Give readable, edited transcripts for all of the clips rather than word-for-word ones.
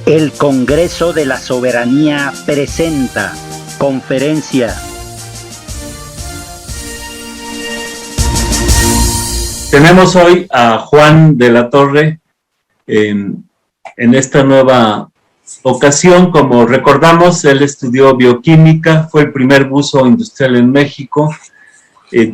El Congreso de la Soberanía presenta conferencia. Tenemos hoy a Juan de la Torre en esta nueva ocasión. Como recordamos, él estudió bioquímica, fue el primer buzo industrial en México,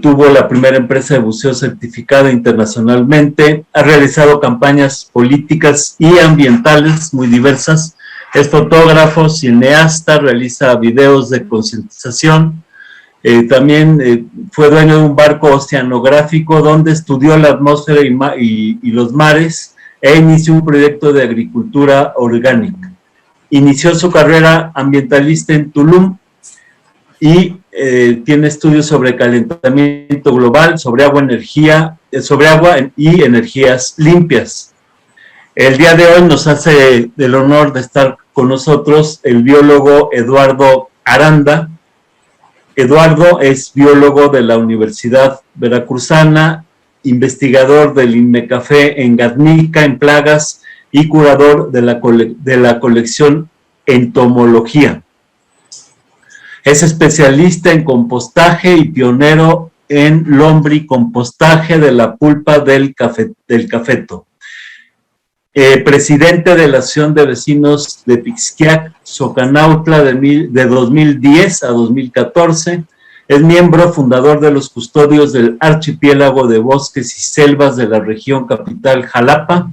tuvo la primera empresa de buceo certificada internacionalmente, ha realizado campañas políticas y ambientales muy diversas, es fotógrafo, cineasta, realiza videos de concientización, también fue dueño de un barco oceanográfico donde estudió la atmósfera y los mares e inició un proyecto de agricultura orgánica. Inició su carrera ambientalista en Tulum y tiene estudios sobre calentamiento global, sobre agua y energías limpias. El día de hoy nos hace el honor de estar con nosotros el biólogo Eduardo Aranda. Eduardo es biólogo de la Universidad Veracruzana, investigador del INMECAFE en Gaznica, en plagas, y curador de la colección Entomología. Es especialista en compostaje y pionero en lombricompostaje de la pulpa del cafeto. Presidente de la Asociación de Vecinos de Pixquiac, Xocanautla, de 2010 a 2014. Es miembro fundador de los Custodios del Archipiélago de Bosques y Selvas de la región capital Jalapa,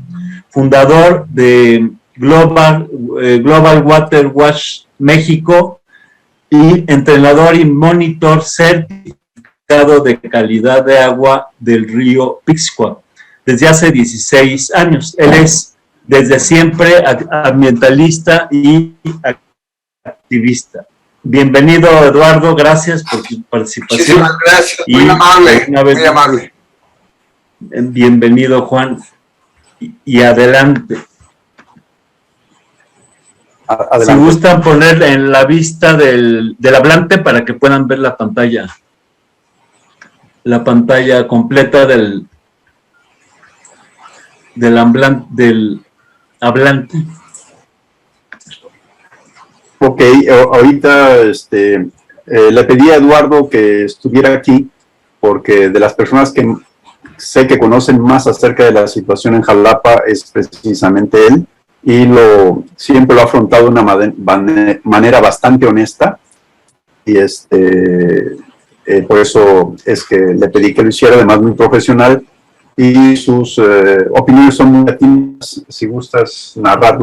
fundador de Global Water Watch México y entrenador y monitor certificado de calidad de agua del río Pixcoa desde hace 16 años. Él es desde siempre ambientalista y activista. Bienvenido, Eduardo, gracias por tu participación. Muchísimas gracias, muy amable, muy amable. Bienvenido, Juan, y adelante. Si gustan poner en la vista del hablante para que puedan ver la pantalla completa del hablante. Ok, ahorita le pedí a Eduardo que estuviera aquí porque de las personas que sé que conocen más acerca de la situación en Jalapa es precisamente él, y siempre lo ha afrontado de una manera bastante honesta, y por eso es que le pedí que lo hiciera, además muy profesional, y sus opiniones son muy latinas. Si gustas narrar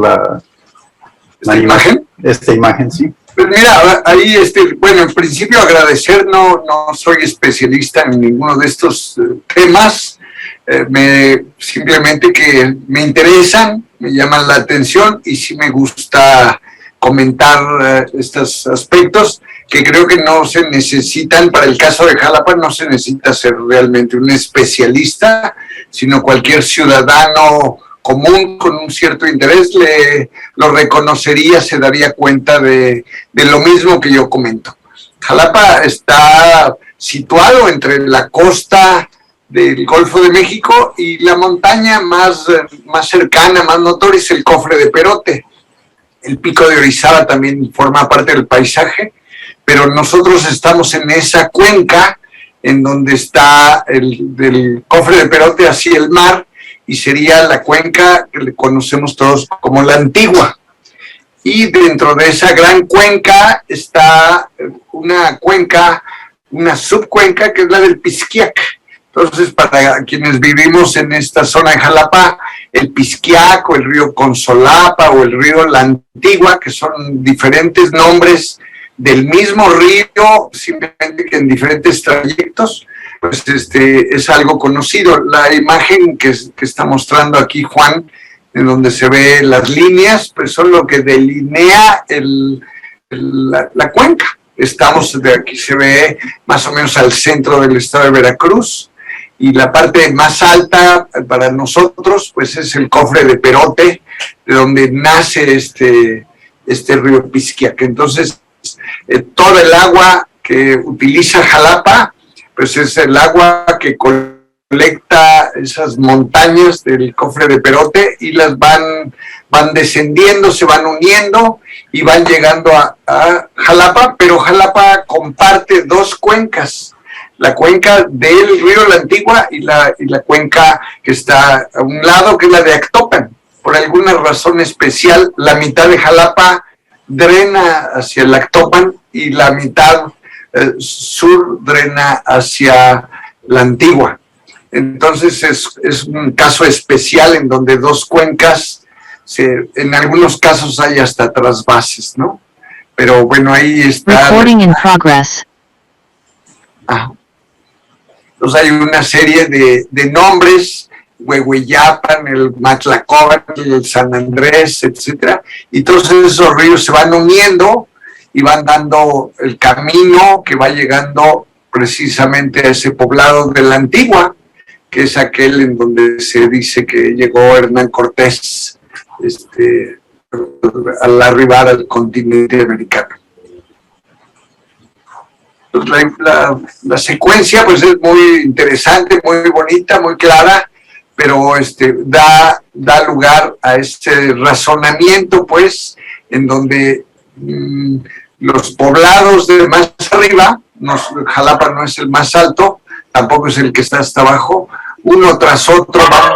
¿Esta imagen? Esta imagen, sí. Pues mira, ahí, bueno, en principio agradecer, no soy especialista en ninguno de estos temas, simplemente que me interesan, me llaman la atención y sí me gusta comentar estos aspectos que creo que no se necesitan. Para el caso de Jalapa no se necesita ser realmente un especialista, sino cualquier ciudadano común con un cierto interés lo reconocería, se daría cuenta de lo mismo que yo comento. Jalapa está situado entre la costa del Golfo de México y la montaña más cercana, más notoria, es el Cofre de Perote. El Pico de Orizaba también forma parte del paisaje, pero nosotros estamos en esa cuenca en donde está del Cofre de Perote hacia el mar, y sería la cuenca que le conocemos todos como la Antigua. Y dentro de esa gran cuenca está una subcuenca que es la del Pixquiac. Entonces, para quienes vivimos en esta zona de Jalapa, el Pixquiac o el río Consolapa o el río La Antigua, que son diferentes nombres del mismo río, simplemente que en diferentes trayectos, pues es algo conocido. La imagen que está mostrando aquí Juan, en donde se ve las líneas, pues son lo que delinea la cuenca. De aquí se ve más o menos al centro del estado de Veracruz, y la parte más alta para nosotros pues es el Cofre de Perote, de donde nace este río Pixquiac. Entonces todo el agua que utiliza Jalapa, pues es el agua que colecta esas montañas del cofre de Perote y las van descendiendo, se van uniendo y van llegando a Jalapa, pero Jalapa comparte dos cuencas, la cuenca del río La Antigua y la cuenca que está a un lado, que es la de Actopan. Por alguna razón especial, la mitad de Jalapa drena hacia el Actopan y la mitad sur drena hacia La Antigua. Entonces es un caso especial en donde dos cuencas, en algunos casos hay hasta trasvases, ¿no? Pero bueno, ahí está. Recording in progress. Entonces hay una serie de nombres, Huehueyapan, el Matlacoban, el San Andrés, etcétera, y todos esos ríos se van uniendo y van dando el camino que va llegando precisamente a ese poblado de La Antigua, que es aquel en donde se dice que llegó Hernán Cortés al arribar al continente americano. Entonces, la secuencia pues es muy interesante, muy bonita, muy clara, pero da lugar a este razonamiento, pues, en donde los poblados de más arriba, Jalapa no es el más alto, tampoco es el que está hasta abajo, uno tras otro van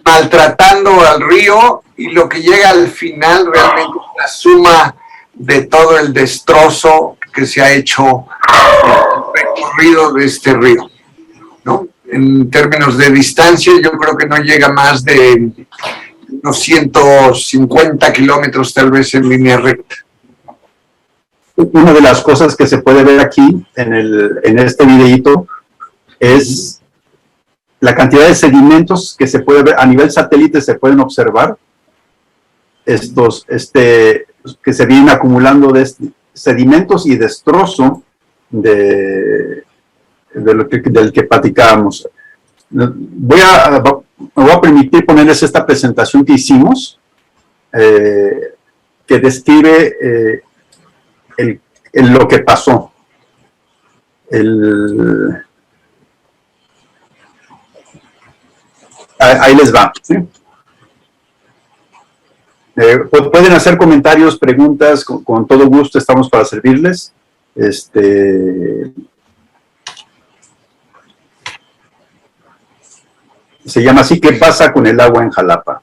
maltratando al río, y lo que llega al final realmente es la suma de todo el destrozo que se ha hecho el recorrido de este río, ¿no? En términos de distancia, yo creo que no llega más de unos 150 kilómetros tal vez en línea recta. Una de las cosas que se puede ver aquí en este videíto es la cantidad de sedimentos que se puede ver a nivel satélite, se pueden observar estos que se vienen acumulando de sedimentos y destrozo del que platicábamos. Me voy a permitir ponerles esta presentación que hicimos, que describe lo que pasó. Ahí les va, ¿sí? Pueden hacer comentarios, preguntas, con todo gusto estamos para servirles. Se llama así, ¿qué pasa con el agua en Jalapa?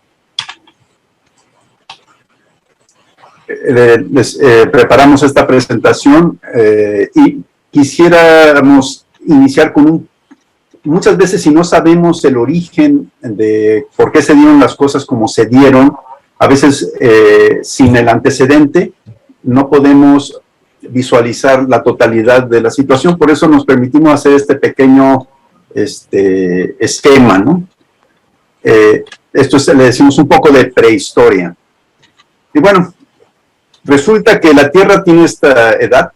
Preparamos esta presentación y quisiéramos iniciar con muchas veces, si no sabemos el origen de por qué se dieron las cosas como se dieron, a veces sin el antecedente no podemos visualizar la totalidad de la situación, por eso nos permitimos hacer este pequeño esquema, ¿no? Le decimos un poco de prehistoria. Y bueno, resulta que la Tierra tiene esta edad,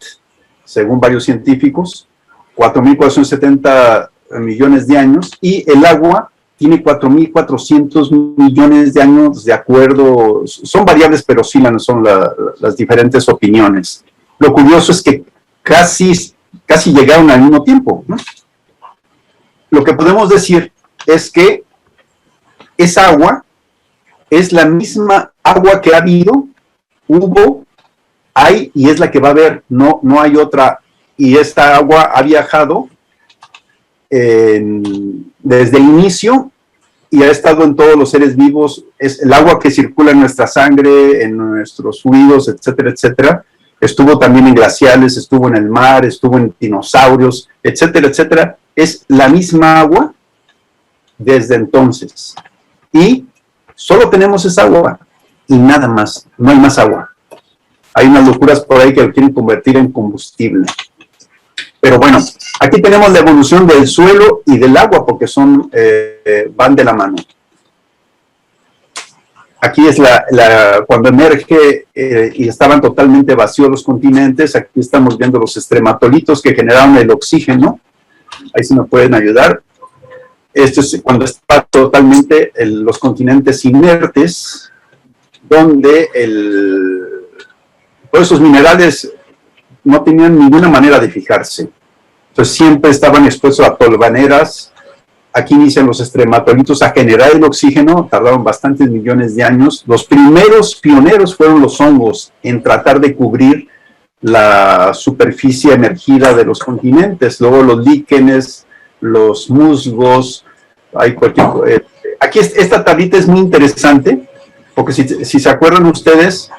según varios científicos, 4.470 millones de años, y el agua tiene 4.400 millones de años, de acuerdo, son variables, pero oscilan, son las diferentes opiniones. Lo curioso es que casi llegaron al mismo tiempo, ¿no? Lo que podemos decir es que esa agua es la misma agua que ha habido, hay y es la que va a haber, no hay otra, y esta agua ha viajado desde el inicio y ha estado en todos los seres vivos. Es el agua que circula en nuestra sangre, en nuestros fluidos, etcétera, etcétera. Estuvo también en glaciales, estuvo en el mar, estuvo en dinosaurios, etcétera, etcétera. Es la misma agua desde entonces. Y solo tenemos esa agua y nada más, no hay más agua. Hay unas locuras por ahí que lo quieren convertir en combustible. Pero bueno, aquí tenemos la evolución del suelo y del agua porque van de la mano. Aquí es cuando emerge y estaban totalmente vacíos los continentes. Aquí estamos viendo los estrematolitos que generaron el oxígeno. Ahí sí me pueden ayudar. Esto es cuando están totalmente los continentes inertes, donde todos esos minerales no tenían ninguna manera de fijarse. Entonces siempre estaban expuestos a tolvaneras. Aquí inician los estrematolitos a generar el oxígeno, tardaron bastantes millones de años. Los primeros pioneros fueron los hongos en tratar de cubrir la superficie emergida de los continentes. Luego los líquenes, los musgos, hay cualquier... Aquí esta tablita es muy interesante, porque si se acuerdan ustedes,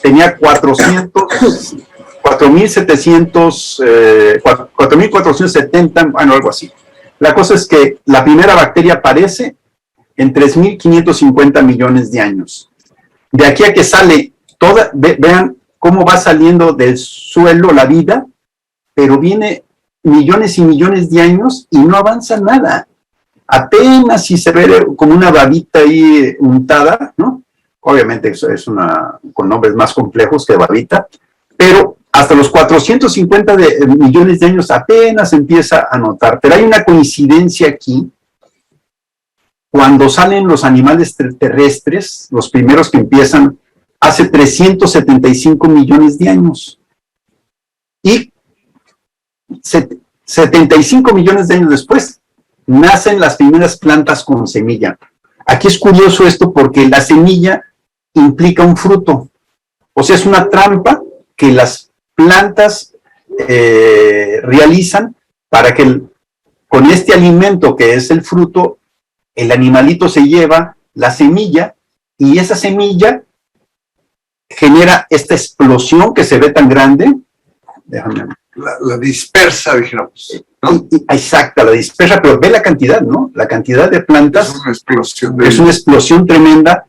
tenía 4.470, bueno, algo así. La cosa es que la primera bacteria aparece en 3.550 millones de años. De aquí a que sale toda, vean cómo va saliendo del suelo la vida, pero viene millones y millones de años y no avanza nada. Apenas si se ve como una babita ahí untada, ¿no? Obviamente eso es con nombres más complejos que babita, pero hasta los 450 millones de años apenas empieza a notar. Pero hay una coincidencia aquí. Cuando salen los animales terrestres, los primeros que empiezan, hace 375 millones de años. Y 75 millones de años después, nacen las primeras plantas con semilla. Aquí es curioso esto porque la semilla implica un fruto. O sea, es una trampa que las plantas realizan para que con este alimento que es el fruto, el animalito se lleva la semilla y esa semilla genera esta explosión que se ve tan grande. Déjame. La dispersa, dijéramos, ¿no? Exacta, la dispersa, pero ve la cantidad, ¿no? La cantidad de plantas es una explosión. Es una explosión tremenda.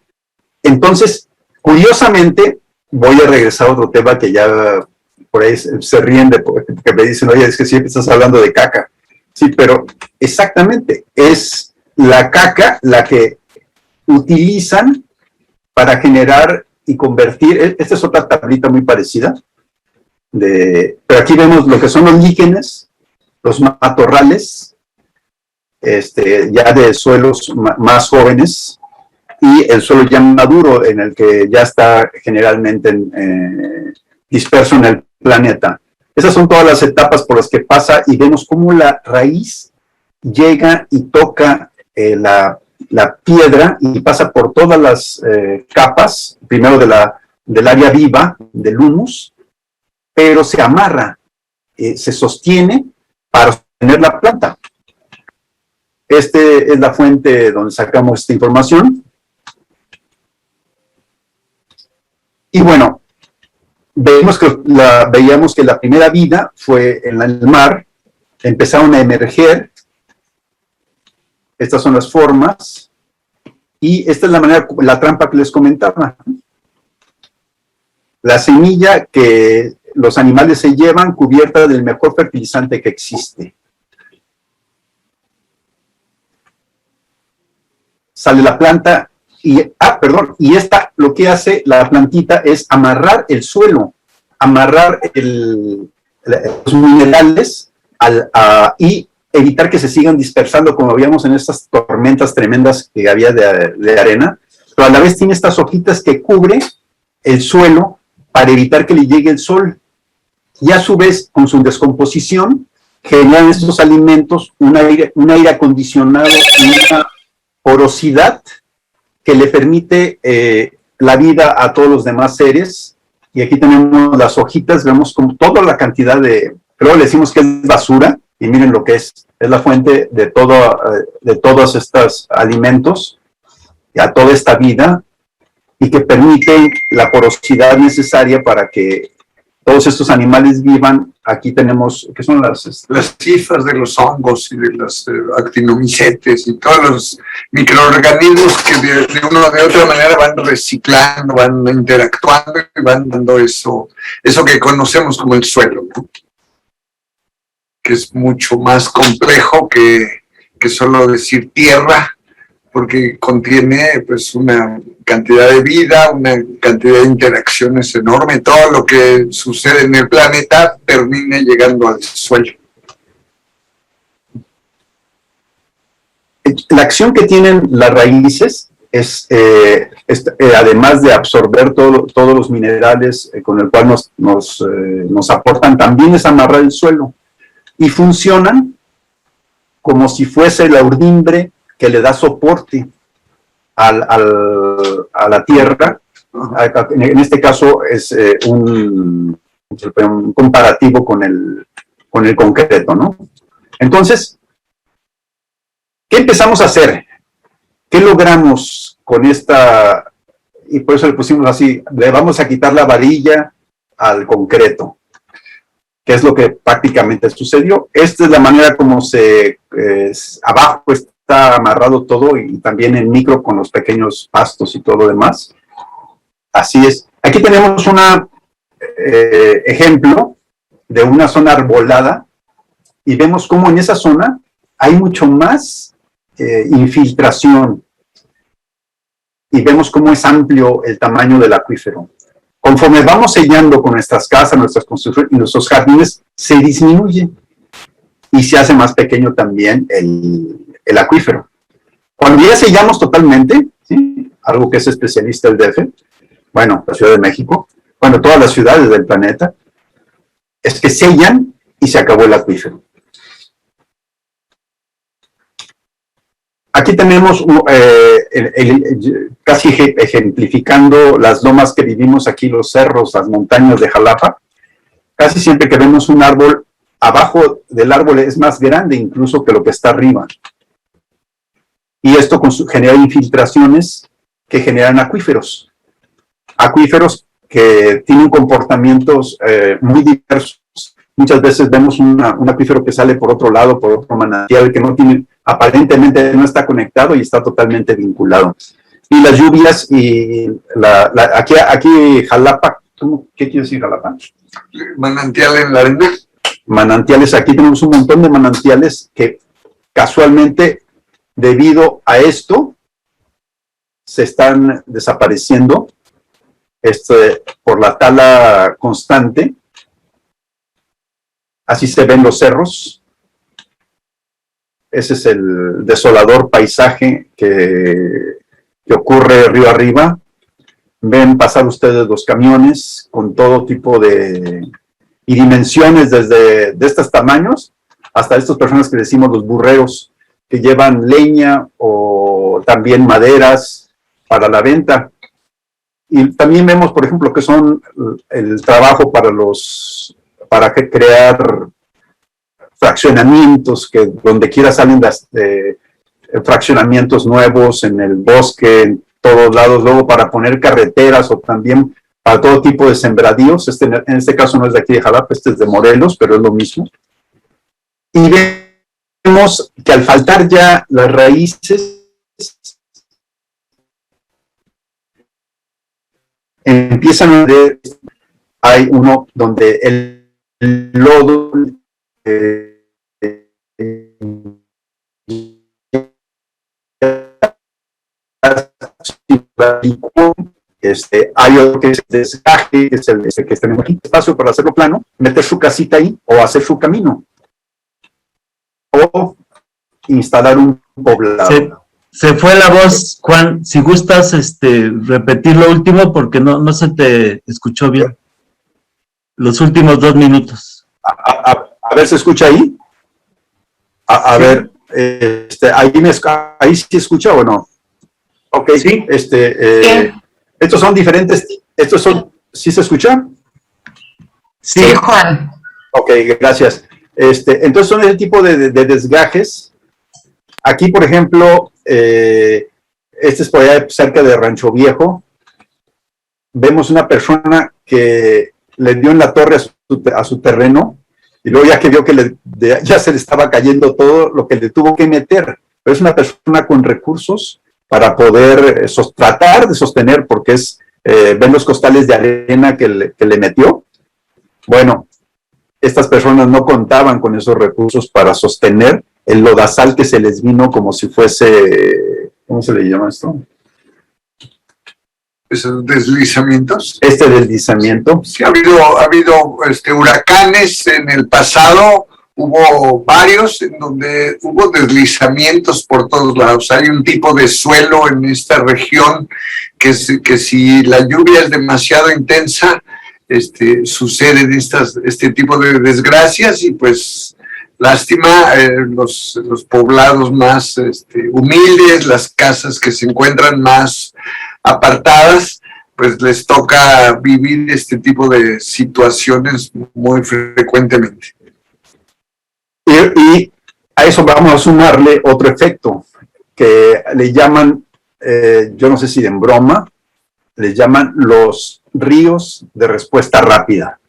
Entonces, curiosamente, voy a regresar a otro tema que ya por ahí se ríen porque me dicen, oye, es que siempre estás hablando de caca. Sí, pero exactamente, es la caca la que utilizan para generar y convertir, esta es otra tablita muy parecida, pero aquí vemos lo que son los líquenes, los matorrales, ya de suelos más jóvenes, y el suelo ya maduro, en el que ya está generalmente disperso en el planeta. Esas son todas las etapas por las que pasa, y vemos cómo la raíz llega y toca la piedra y pasa por todas las capas, primero del área viva, del humus, pero se amarra, se sostiene para sostener la planta. Esta es la fuente donde sacamos esta información. Y bueno, veíamos que la primera vida fue en el mar, empezaron a emerger. Estas son las formas, y esta es la trampa que les comentaba. La semilla que los animales se llevan cubierta del mejor fertilizante que existe. Sale la planta y esta lo que hace la plantita es amarrar el suelo, amarrar los minerales y evitar que se sigan dispersando, como veíamos en estas tormentas tremendas que había de arena, pero a la vez tiene estas hojitas que cubre el suelo para evitar que le llegue el sol. Y a su vez, con su descomposición, generan estos alimentos un aire acondicionado y una porosidad que le permite la vida a todos los demás seres. Y aquí tenemos las hojitas, vemos como toda la cantidad creo le decimos que es basura, y miren lo que es la fuente de todos estos alimentos, y a toda esta vida, y que permiten la porosidad necesaria para que todos estos animales vivan. Aquí tenemos, ¿qué son las cifras de los hongos y de los actinomicetes y todos los microorganismos que de una o de otra manera van reciclando, van interactuando y van dando eso que conocemos como el suelo, ¿no? Que es mucho más complejo que solo decir tierra, porque contiene pues una cantidad de vida, una cantidad de interacciones enorme. Todo lo que sucede en el planeta termina llegando al suelo. La acción que tienen las raíces además de absorber todos los minerales con el cual nos aportan, también es amarrar el suelo. Y funcionan como si fuese la urdimbre que le da soporte a la tierra. En este caso es un comparativo con el concreto, ¿no? Entonces, ¿qué empezamos a hacer? ¿Qué logramos con esta? Y por eso le pusimos así, le vamos a quitar la varilla al concreto, que es lo que prácticamente sucedió. Esta es la manera como abajo está amarrado todo y también en micro con los pequeños pastos y todo lo demás. Así es. Aquí tenemos un ejemplo de una zona arbolada y vemos cómo en esa zona hay mucho más infiltración y vemos cómo es amplio el tamaño del acuífero. Conforme vamos sellando con nuestras casas, nuestras construcciones y nuestros jardines, se disminuye y se hace más pequeño también el acuífero. Cuando ya sellamos totalmente, ¿sí? Algo que es especialista el DF, bueno, la Ciudad de México, bueno, todas las ciudades del planeta, es que sellan y se acabó el acuífero. Aquí tenemos casi ejemplificando las lomas que vivimos aquí, los cerros, las montañas de Jalapa. Casi siempre que vemos un árbol, abajo del árbol es más grande incluso que lo que está arriba. Y esto genera infiltraciones que generan acuíferos. Acuíferos que tienen comportamientos muy diversos. Muchas veces vemos un acuífero que sale por otro lado, por otro manantial, que no tiene, aparentemente no está conectado y está totalmente vinculado. Y las lluvias y aquí Jalapa, ¿qué quiere decir Jalapa? Manantial en la arena. Manantiales, aquí tenemos un montón de manantiales que casualmente, debido a esto, se están desapareciendo por la tala constante. Así se ven los cerros. Ese es el desolador paisaje que ocurre río arriba. Ven pasar ustedes los camiones con todo tipo y dimensiones, desde estos tamaños hasta estas personas que decimos los burreros, que llevan leña o también maderas para la venta. Y también vemos, por ejemplo, que son el trabajo para crear fraccionamientos, que donde quiera salen fraccionamientos nuevos en el bosque, en todos lados, luego para poner carreteras o también para todo tipo de sembradíos. En este caso no es de aquí de Jalapa, este es de Morelos, pero es lo mismo. Y vemos que al faltar ya las raíces, empiezan a ver, hay uno donde el lodo hay otro que es desgaje, que es el que tenemos aquí, espacio para hacerlo plano, meter su casita ahí o hacer su camino o instalar un poblado. Se fue la voz, Juan. Si gustas repetir lo último, porque no se te escuchó bien. Los últimos 2 minutos. A ver, ¿se escucha ahí? A ver, ahí sí escucha o no. Ok, sí. Estos son diferentes, ¿sí se escucha? Sí, Juan. Ok, gracias. Entonces son ese tipo de desgajes. Aquí, por ejemplo, es por allá cerca de Rancho Viejo. Vemos una persona que le dio en la torre a su terreno, y luego ya que vio que ya se le estaba cayendo todo lo que le tuvo que meter. Pero es una persona con recursos para poder tratar de sostener, porque ven los costales de arena que le metió. Bueno, estas personas no contaban con esos recursos para sostener el lodazal que se les vino como si fuese, ¿cómo se le llama esto? ¿Esos deslizamientos? Deslizamiento. Sí, ha habido huracanes en el pasado hubo varios en donde hubo deslizamientos por todos lados. Hay un tipo de suelo en esta región que si la lluvia es demasiado intensa, suceden este tipo de desgracias y pues lástima, los poblados más humildes, las casas que se encuentran más apartadas, pues les toca vivir este tipo de situaciones muy frecuentemente. Y a eso vamos a sumarle otro efecto que le llaman, yo no sé si en broma, les llaman los ríos de respuesta rápida.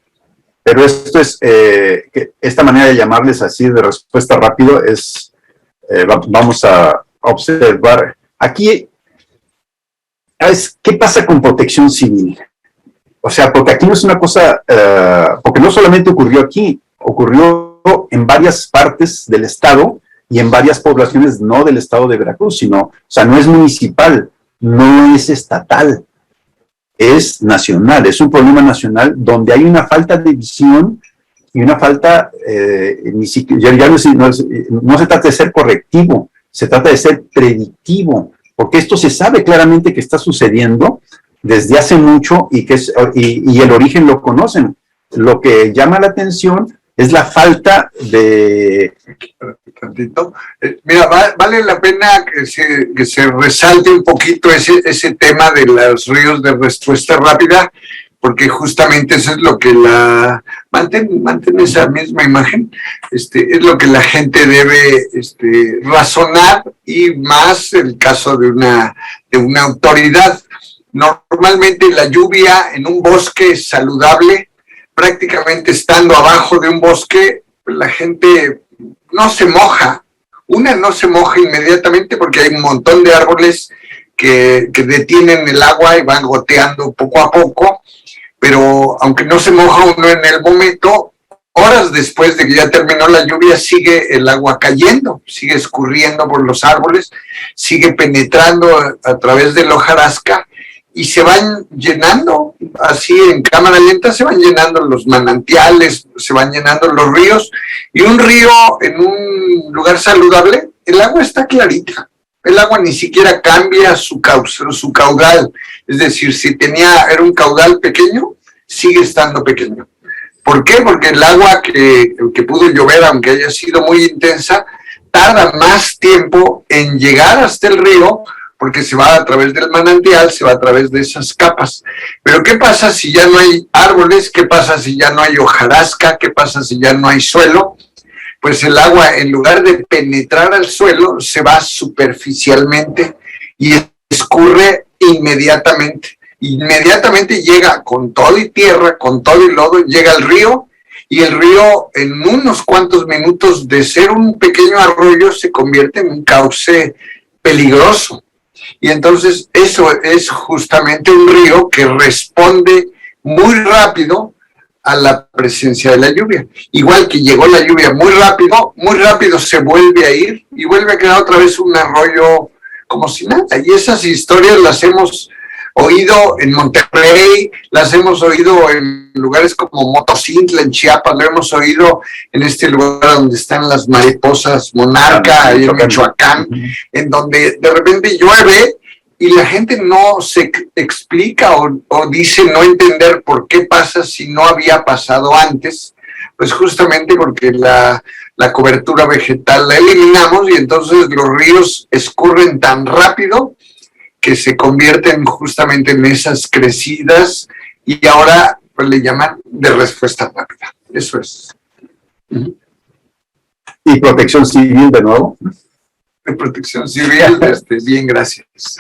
Pero esto es, esta manera de llamarles así de respuesta rápido es, vamos a observar. Aquí, ¿qué pasa con protección civil? O sea, porque aquí no es una cosa, porque no solamente ocurrió aquí, ocurrió en varias partes del estado y en varias poblaciones no del estado de Veracruz, sino, o sea, no es municipal, no es estatal, es nacional, es un problema nacional donde hay una falta de visión y una falta, no se trata de ser correctivo, se trata de ser predictivo, porque esto se sabe claramente que está sucediendo desde hace mucho y el origen lo conocen. Lo que llama la atención es la falta de... Mira, vale la pena que se resalte un poquito ese tema de los ríos de respuesta rápida, porque justamente eso es lo que mantén esa misma imagen, es lo que la gente debe razonar, y más el caso de una autoridad. Normalmente la lluvia en un bosque saludable, prácticamente estando abajo de un bosque, la gente no se moja. No se moja inmediatamente porque hay un montón de árboles que detienen el agua y van goteando poco a poco, pero aunque no se moja uno en el momento, horas después de que ya terminó la lluvia, sigue el agua cayendo, sigue escurriendo por los árboles, sigue penetrando a través de la hojarasca, y se van llenando, así en cámara lenta, se van llenando los manantiales, se van llenando los ríos, y un río en un lugar saludable, el agua está clarita, el agua ni siquiera cambia su caudal, es decir, si era un caudal pequeño, sigue estando pequeño. ¿Por qué? Porque el agua que pudo llover, aunque haya sido muy intensa, tarda más tiempo en llegar hasta el río, porque se va a través del manantial, se va a través de esas capas. Pero ¿qué pasa si ya no hay árboles? ¿Qué pasa si ya no hay hojarasca? ¿Qué pasa si ya no hay suelo? Pues el agua, en lugar de penetrar al suelo, se va superficialmente y escurre inmediatamente. Inmediatamente llega con todo y tierra, con todo y lodo, llega al río, y el río en unos cuantos minutos de ser un pequeño arroyo se convierte en un cauce peligroso. Y entonces eso es justamente un río que responde muy rápido a la presencia de la lluvia. Igual que llegó la lluvia muy rápido se vuelve a ir y vuelve a quedar otra vez un arroyo como si nada. Y esas historias las hemos oído en Monterrey, las hemos oído en lugares como Motocintla, en Chiapas, lo hemos oído en este lugar donde están las mariposas monarca, ahí en Michoacán, en donde de repente llueve y la gente no se explica o dice no entender por qué pasa si no había pasado antes, pues justamente porque la cobertura vegetal la eliminamos y entonces los ríos escurren tan rápido que se convierten justamente en esas crecidas y ahora pues le llaman de respuesta rápida. Eso es. ¿Y protección civil de nuevo? De protección civil, bien, gracias.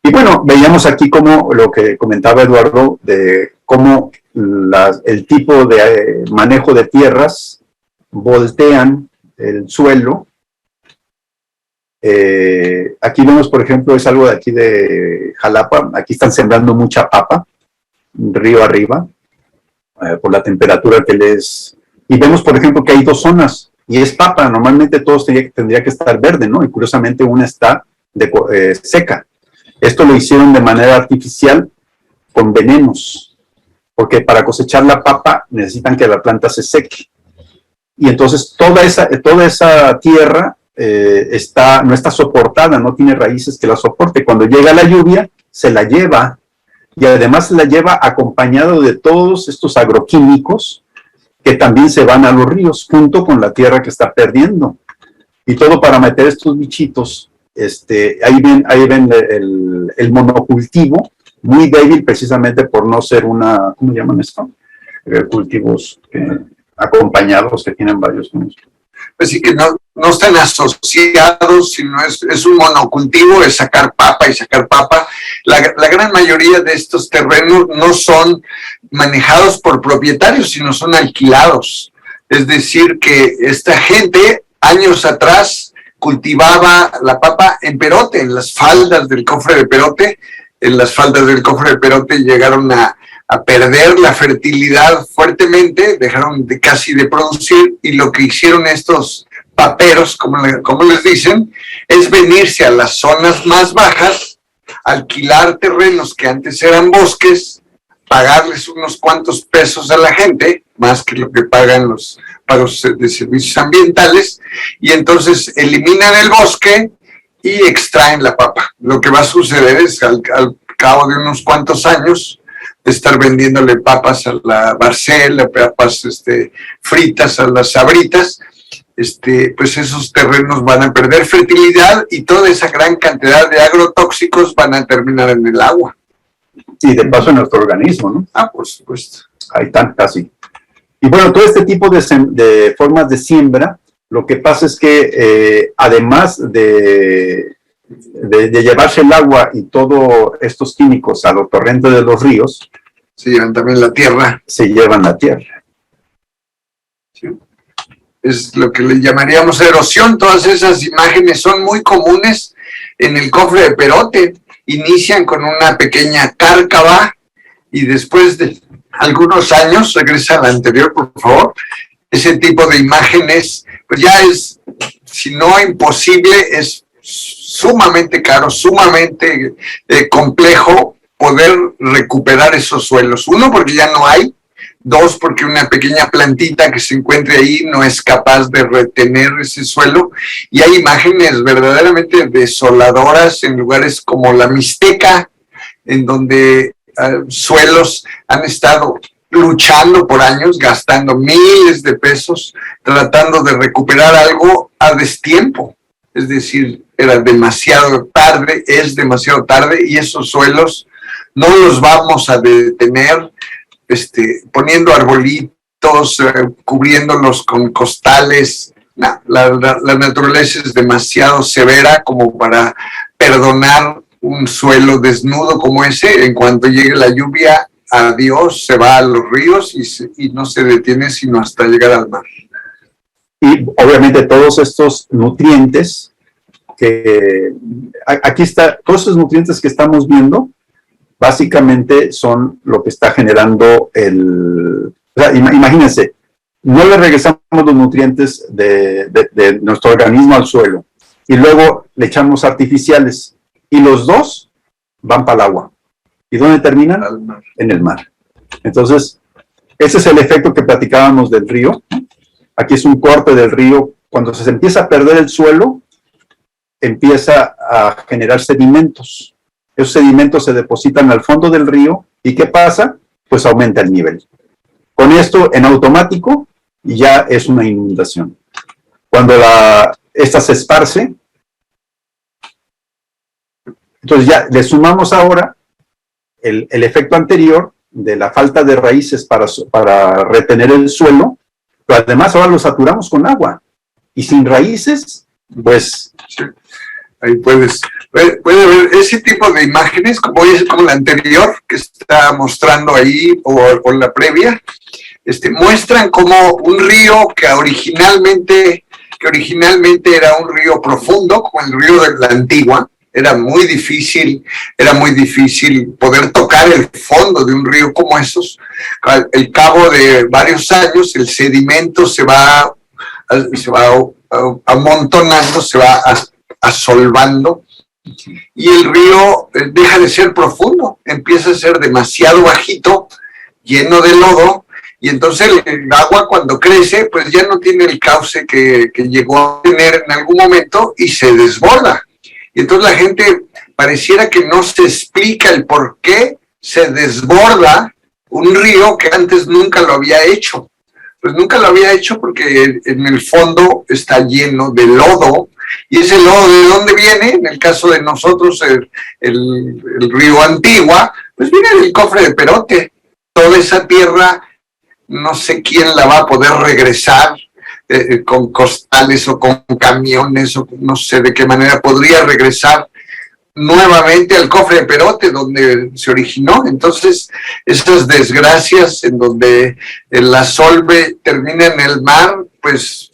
Y bueno, veíamos aquí como lo que comentaba Eduardo, de cómo el tipo de manejo de tierras voltean el suelo. Aquí vemos, por ejemplo, es algo de aquí de Jalapa, aquí están sembrando mucha papa, río arriba, por la temperatura que les... Y vemos, por ejemplo, que hay dos zonas, y es papa, normalmente todos tendría que estar verde, ¿no? Y curiosamente una está seca. Esto lo hicieron de manera artificial con venenos, porque para cosechar la papa necesitan que la planta se seque. y entonces toda esa tierra no está soportada, no tiene raíces que la soporte. Cuando llega la lluvia, se la lleva, y además se la lleva acompañado de todos estos agroquímicos que también se van a los ríos, junto con la tierra que está perdiendo. Y todo para meter estos bichitos. Ahí ven el monocultivo, muy débil precisamente por no ser una, ¿cómo llaman esto? Cultivos acompañados que tienen varios. Así que no están asociados, sino es un monocultivo, es sacar papa y sacar papa. La gran mayoría de estos terrenos no son manejados por propietarios, sino son alquilados. Es decir, que esta gente, años atrás, cultivaba la papa en Perote, en las faldas del Cofre de Perote. En las faldas del Cofre de Perote llegaron a perder la fertilidad fuertemente, dejaron casi de producir, y lo que hicieron estos paperos, como les dicen, es venirse a las zonas más bajas, alquilar terrenos que antes eran bosques, pagarles unos cuantos pesos a la gente, más que lo que pagan los pagos de servicios ambientales, y entonces eliminan el bosque y extraen la papa. Lo que va a suceder es, al cabo de unos cuantos años, de estar vendiéndole papas a la Barcel, papas fritas a las Sabritas, pues esos terrenos van a perder fertilidad y toda esa gran cantidad de agrotóxicos van a terminar en el agua. Y de paso en nuestro organismo, ¿no? Ah, por supuesto. Ahí están, casi. Y bueno, todo este tipo de formas de siembra, lo que pasa es que además de llevarse el agua y todos estos químicos a los torrentes de los ríos, se llevan también la tierra. Se llevan la tierra. Sí. Es lo que le llamaríamos erosión. Todas esas imágenes son muy comunes en el Cofre de Perote. Inician con una pequeña cárcava y después de algunos años, regresa a la anterior, por favor, ese tipo de imágenes, pues ya es, si no imposible, es sumamente caro, sumamente complejo poder recuperar esos suelos. Uno, porque ya no hay. Dos, porque una pequeña plantita que se encuentre ahí no es capaz de retener ese suelo. Y hay imágenes verdaderamente desoladoras en lugares como la Mixteca, en donde suelos han estado luchando por años, gastando miles de pesos, tratando de recuperar algo a destiempo. Es decir, era demasiado tarde, es demasiado tarde, y esos suelos no los vamos a detener poniendo arbolitos, cubriéndolos con costales. No, la naturaleza es demasiado severa como para perdonar un suelo desnudo como ese. En cuanto llegue la lluvia, adiós, se va a los ríos y no se detiene sino hasta llegar al mar. Y obviamente todos estos nutrientes que aquí está, todos esos nutrientes que estamos viendo, básicamente son lo que está generando o sea, imagínense, no le regresamos los nutrientes de nuestro organismo al suelo y luego le echamos artificiales y los dos van para el agua. ¿Y dónde terminan? Al mar. En el mar. Entonces, ese es el efecto que platicábamos del río. Aquí es un corte del río. Cuando se empieza a perder el suelo, empieza a generar sedimentos. Esos sedimentos se depositan al fondo del río, ¿y qué pasa? Pues aumenta el nivel. Con esto, en automático, ya es una inundación. Cuando esta se esparce, entonces ya le sumamos ahora el efecto anterior de la falta de raíces para retener el suelo, pero además ahora lo saturamos con agua. Y sin raíces, pues... Sí. Ahí puede ver ese tipo de imágenes, como la anterior que está mostrando ahí, o la previa, muestran como un río que originalmente era un río profundo, como el río de la Antigua. Era muy difícil poder tocar el fondo de un río como esos. Al cabo de varios años, el sedimento se va amontonando, se va asolvando, y el río deja de ser profundo, empieza a ser demasiado bajito, lleno de lodo, y entonces el agua cuando crece, pues ya no tiene el cauce que llegó a tener en algún momento y se desborda. Y entonces la gente pareciera que no se explica el por qué se desborda un río que antes nunca lo había hecho. Pues nunca lo había hecho porque en el fondo está lleno de lodo. ¿Y ese lodo de dónde viene? En el caso de nosotros, el río Antigua, pues viene del cofre de Perote. Toda esa tierra, no sé quién la va a poder regresar con costales o con camiones, o no sé de qué manera podría regresar nuevamente al cofre de Perote, donde se originó. Entonces, esas desgracias en donde la solve termina en el mar, pues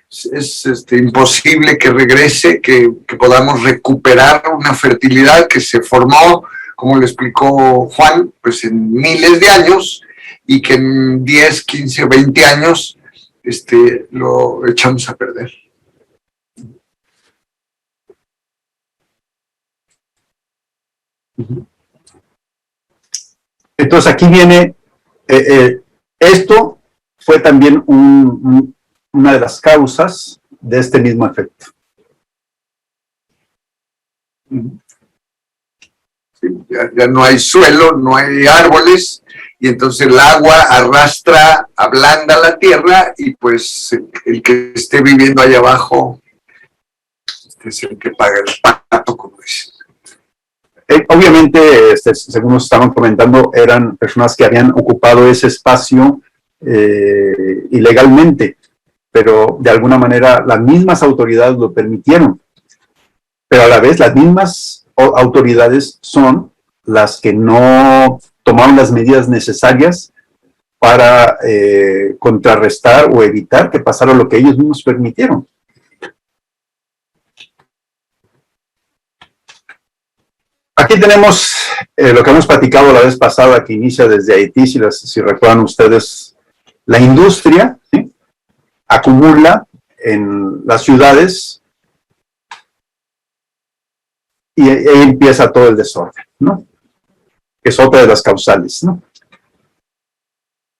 es imposible que regrese, que podamos recuperar una fertilidad que se formó, como le explicó Juan, pues en miles de años, y que en 10, 15, 20 años lo echamos a perder. Entonces aquí viene, esto fue también una de las causas de este mismo efecto. Sí, ya no hay suelo, no hay árboles, y entonces el agua arrastra, ablanda la tierra, y pues el que esté viviendo allá abajo es el que paga el pato, como dicen. Obviamente, según nos estaban comentando, eran personas que habían ocupado ese espacio ilegalmente, pero de alguna manera las mismas autoridades lo permitieron. Pero a la vez las mismas autoridades son las que no tomaron las medidas necesarias para contrarrestar o evitar que pasara lo que ellos mismos permitieron. Aquí tenemos lo que hemos platicado la vez pasada, que inicia desde Haití, si recuerdan ustedes, la industria, ¿sí?, acumula en las ciudades y ahí empieza todo el desorden, ¿no? Que es otra de las causales, ¿no?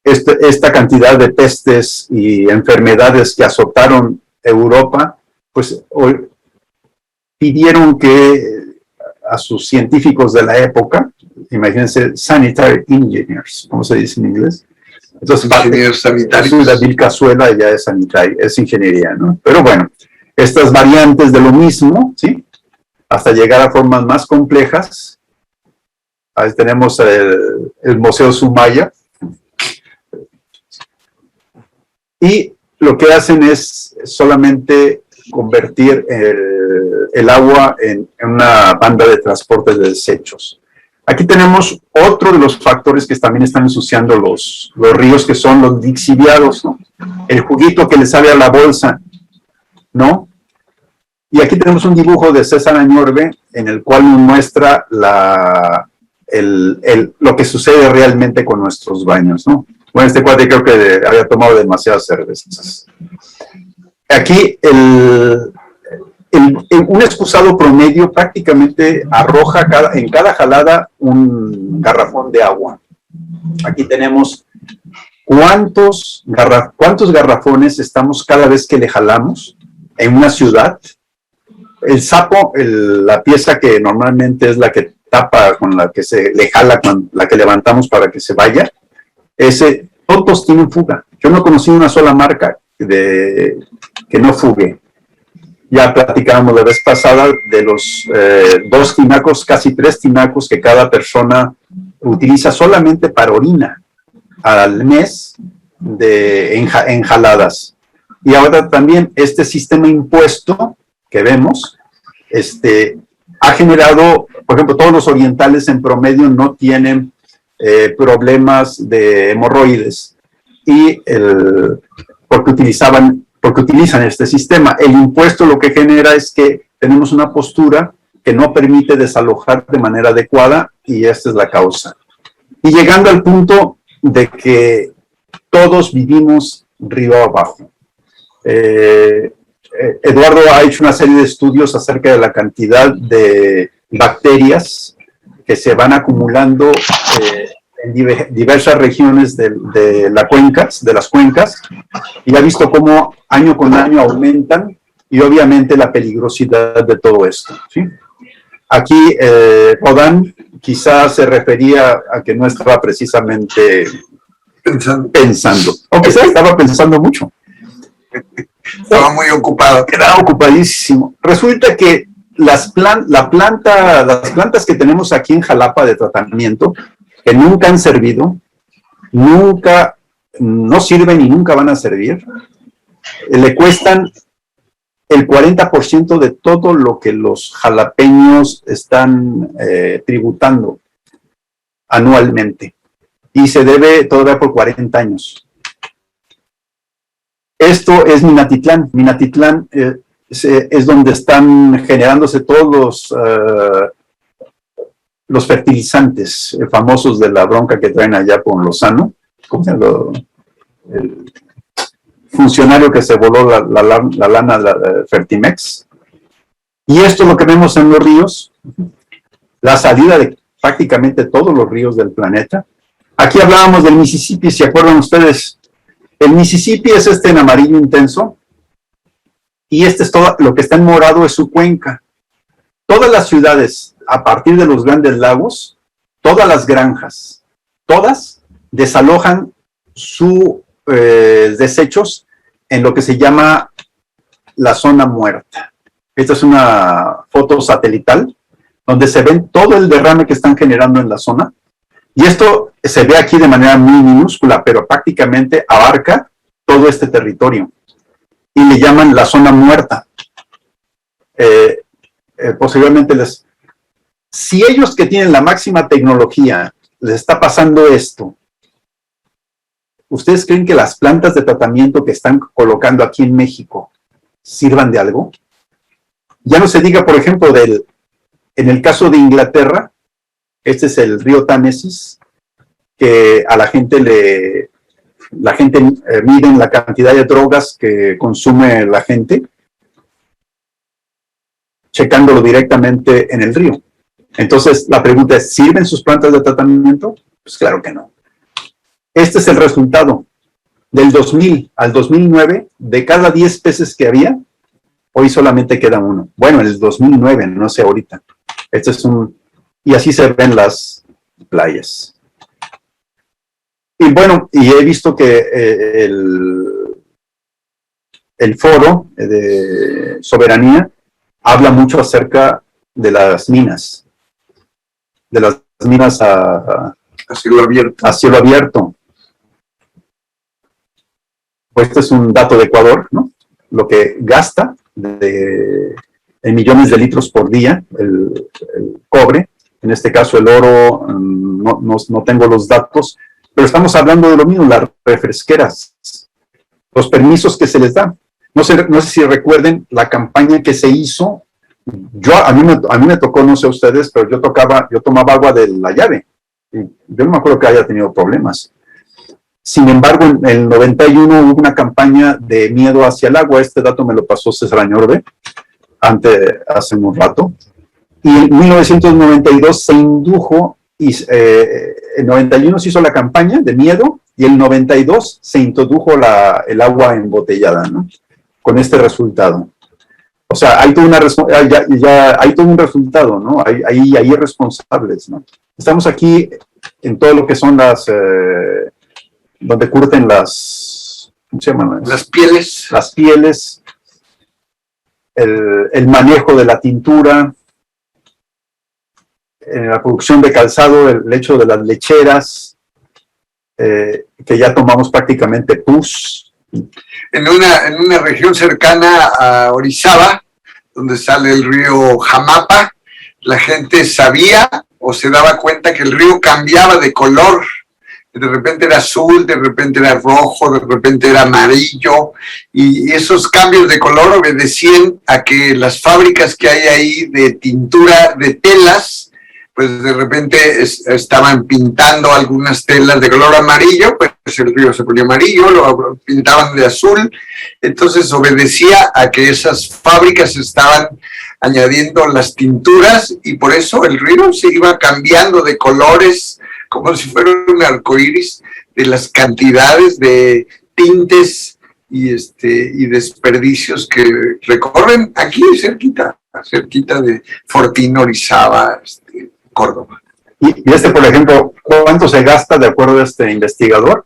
Esta cantidad de pestes y enfermedades que azotaron Europa, pues pidieron que a sus científicos de la época, imagínense, sanitary engineers, ¿cómo se dice en inglés? Entonces, ingenieros sanitarios. David Cazuela ya es sanitary, es ingeniería, ¿no? Pero bueno, estas variantes de lo mismo, ¿sí?, hasta llegar a formas más complejas. Ahí tenemos el Museo Sumaya. Y lo que hacen es solamente convertir el agua en una banda de transporte de desechos. Aquí tenemos otro de los factores que también están ensuciando los ríos, que son los lixiviados, ¿no? El juguito que le sale a la bolsa, ¿no? Y aquí tenemos un dibujo de César Añorbe en el cual nos muestra lo que sucede realmente con nuestros baños, ¿no? Bueno, este cuate creo que había tomado demasiadas cervezas. Aquí un excusado promedio prácticamente arroja en cada jalada un garrafón de agua. Aquí tenemos cuántos garrafones estamos cada vez que le jalamos en una ciudad. El sapo, la pieza que normalmente es la que tapa, con la que se le jala, con la que levantamos para que se vaya, todos tienen fuga. Yo no conocí una sola marca que no fugue. Ya platicábamos la vez pasada de los 2 tinacos, casi 3 tinacos que cada persona utiliza solamente para orina al mes en jaladas. Y ahora también este sistema impuesto que vemos ha generado, por ejemplo, todos los orientales en promedio no tienen problemas de hemorroides porque utilizan este sistema. El impuesto lo que genera es que tenemos una postura que no permite desalojar de manera adecuada, y esta es la causa. Y llegando al punto de que todos vivimos río abajo. Eduardo ha hecho una serie de estudios acerca de la cantidad de bacterias que se van acumulando en diversas regiones de las cuencas, y ha visto cómo año con año aumentan, y obviamente la peligrosidad de todo esto, ¿sí? Aquí Rodán quizás se refería a que no estaba precisamente pensando. O quizás estaba pensando mucho. Estaba muy ocupado. Era ocupadísimo. Resulta que las plantas que tenemos aquí en Jalapa de tratamiento, que nunca han servido, no sirven y nunca van a servir, le cuestan el 40% de todo lo que los jalapeños están tributando anualmente. Y se debe todavía por 40 años. Esto es Minatitlán. Minatitlán es donde están generándose todos los fertilizantes famosos de la bronca que traen allá con Lozano. ¿Cómo se llama? El funcionario que se voló la lana de Fertimex. Y esto es lo que vemos en los ríos, la salida de prácticamente todos los ríos del planeta. Aquí hablábamos del Mississippi, ¿se acuerdan ustedes? El Mississippi es en amarillo intenso, y es todo, lo que está en morado es su cuenca. Todas las ciudades, a partir de los grandes lagos, todas las granjas, todas desalojan sus desechos en lo que se llama la zona muerta. Esta es una foto satelital, donde se ven todo el derrame que están generando en la zona, y esto se ve aquí de manera muy minúscula, pero prácticamente abarca todo este territorio, y le llaman la zona muerta. Posiblemente si ellos que tienen la máxima tecnología les está pasando esto, ¿ustedes creen que las plantas de tratamiento que están colocando aquí en México sirvan de algo? Ya no se diga, por ejemplo, en el caso de Inglaterra, este es el río Támesis, que a la gente miden la cantidad de drogas que consume la gente, checándolo directamente en el río. Entonces, la pregunta es, ¿sirven sus plantas de tratamiento? Pues claro que no. Este es el resultado. Del 2000 al 2009, de cada 10 peces que había, hoy solamente queda uno. Bueno, en el 2009, no sé ahorita. Y así se ven las playas. Y bueno, y he visto que el foro de soberanía habla mucho acerca de las minas. De las minas a cielo abierto. A cielo abierto. Pues este es un dato de Ecuador, ¿no? Lo que gasta en millones de litros por día el cobre. En este caso el oro, no tengo los datos, pero estamos hablando de lo mismo, las refresqueras, los permisos que se les dan. No sé si recuerden la campaña que se hizo. A mí me tocó, no sé ustedes, pero yo tomaba agua de la llave. Y yo no me acuerdo que haya tenido problemas. Sin embargo, en el 91 hubo una campaña de miedo hacia el agua. Este dato me lo pasó César Añorbe hace un rato. Y en 1992 se indujo, en 91 se hizo la campaña de miedo, y en 92 se introdujo el agua embotellada, ¿no? Con este resultado. O sea, hay todo un resultado, ¿no? Hay responsables, ¿no? Estamos aquí en todo lo que son donde curten ¿cómo se llaman? Las pieles. Las pieles, el manejo de la tintura, la producción de calzado, el hecho de las lecheras, que ya tomamos prácticamente pus. En una región cercana a Orizaba, donde sale el río Jamapa, la gente sabía o se daba cuenta que el río cambiaba de color. De repente era azul, de repente era rojo, de repente era amarillo, y esos cambios de color obedecían a que las fábricas que hay ahí de tintura de telas, pues de repente estaban pintando algunas telas de color amarillo, pues el río se ponía amarillo, lo pintaban de azul. Entonces obedecía a que esas fábricas estaban añadiendo las tinturas, y por eso el río se iba cambiando de colores como si fuera un arcoíris de las cantidades de tintes y desperdicios que recorren aquí cerquita de Fortín, Orizaba, Córdoba. Y por ejemplo, ¿cuánto se gasta de acuerdo a este investigador?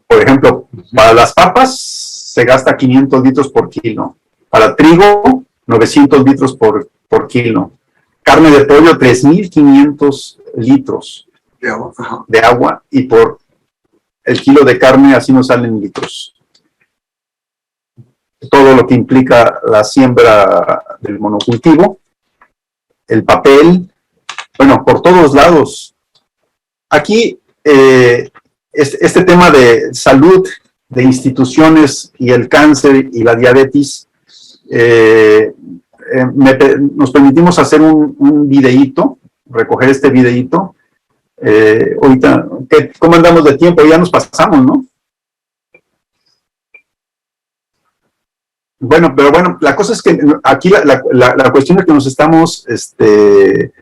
Por ejemplo, para las papas se gasta 500 litros por kilo. Para trigo, 900 litros por kilo. Carne de pollo, 3.500 litros de agua. Y por el kilo de carne, así nos salen litros. Todo lo que implica la siembra del monocultivo, el papel, bueno, por todos lados. Aquí, este tema de salud, de instituciones y el cáncer y la diabetes, nos permitimos hacer un videíto, recoger este videíto. Ahorita, ¿cómo andamos de tiempo? Ya nos pasamos, ¿no? Bueno, pero bueno, la cosa es que aquí la cuestión es que nos estamos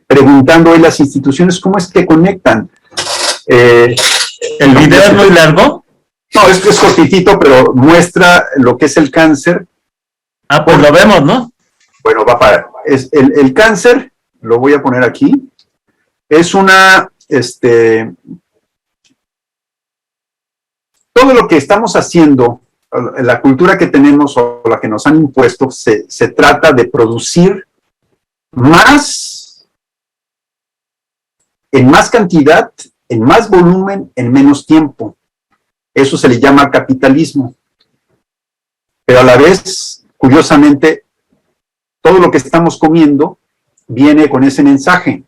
preguntando hoy las instituciones, ¿cómo es que conectan? ¿El video es muy largo? No, es cortitito, pero muestra lo que es el cáncer. Ah, pues lo vemos, ¿no? Bueno, va para... el cáncer, lo voy a poner aquí, es una... todo lo que estamos haciendo, la cultura que tenemos o la que nos han impuesto, se trata de producir más, en más cantidad, en más volumen, en menos tiempo. Eso se le llama capitalismo. Pero a la vez, curiosamente, todo lo que estamos comiendo viene con ese mensaje,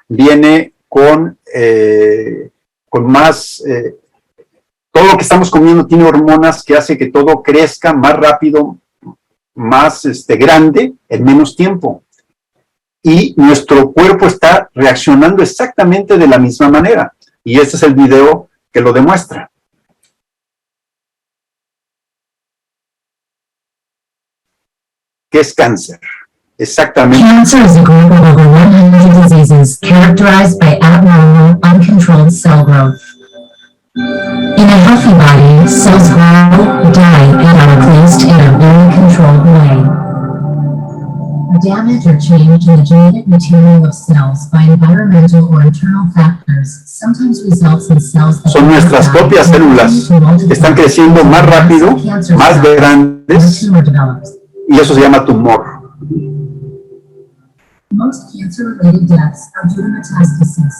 viene con más... todo lo que estamos comiendo tiene hormonas que hace que todo crezca más rápido, más grande, en menos tiempo. Y nuestro cuerpo está reaccionando exactamente de la misma manera. Y este es el video que lo demuestra. ¿Qué es cáncer? Exactamente. Cancer is a group of over 100 diseases characterized by abnormal, uncontrolled cell growth. In a healthy body, cells grow, die, and are replaced in a very controlled way. Damage or change in the genetic material of cells by environmental or internal factors sometimes results in cells that son nuestras propias células que están creciendo más rápido, más grandes, y eso se llama tumor. Most cancer-related deaths are due to metastasis,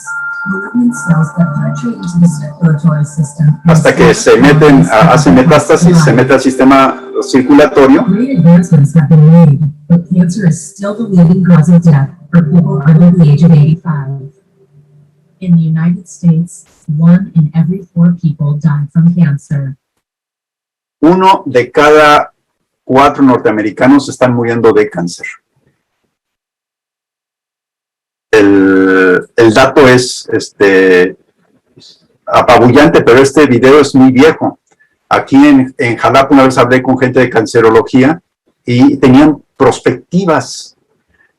malignant cells that penetrate into the circulatory system. Hasta que se meten, hacen metástasis, se mete al sistema circulatorio. Great advancements have been made, but cancer is still the leading cause of death for people under the age of 85. In the United States, 1 in every 4 people die from cancer. 1 de cada 4 norteamericanos están muriendo de cáncer. El dato es apabullante, pero este video es muy viejo. Aquí en Jalapa una vez hablé con gente de cancerología y tenían perspectivas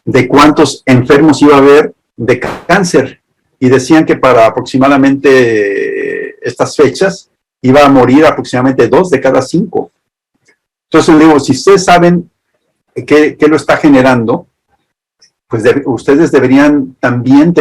de cuántos enfermos iba a haber de cáncer y decían que para aproximadamente estas fechas iba a morir aproximadamente 2 de cada 5. Entonces les digo, si ustedes saben qué lo está generando, pues ustedes deberían también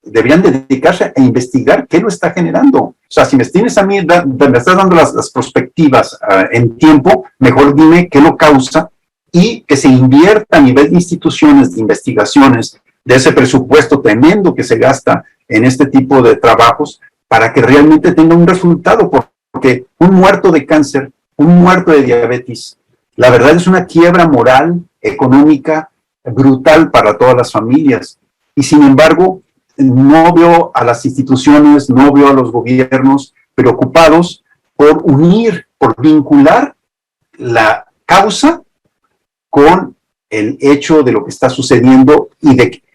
deberían dedicarse a investigar qué lo está generando. O sea, si me tienes a mí, me estás dando las perspectivas en tiempo, mejor dime qué lo causa y que se invierta a nivel de instituciones, de investigaciones, de ese presupuesto tremendo que se gasta en este tipo de trabajos para que realmente tenga un resultado, porque un muerto de cáncer, un muerto de diabetes, la verdad es una quiebra moral, económica, brutal para todas las familias. Y sin embargo, no veo a las instituciones, no veo a los gobiernos preocupados por unir, por vincular la causa con el hecho de lo que está sucediendo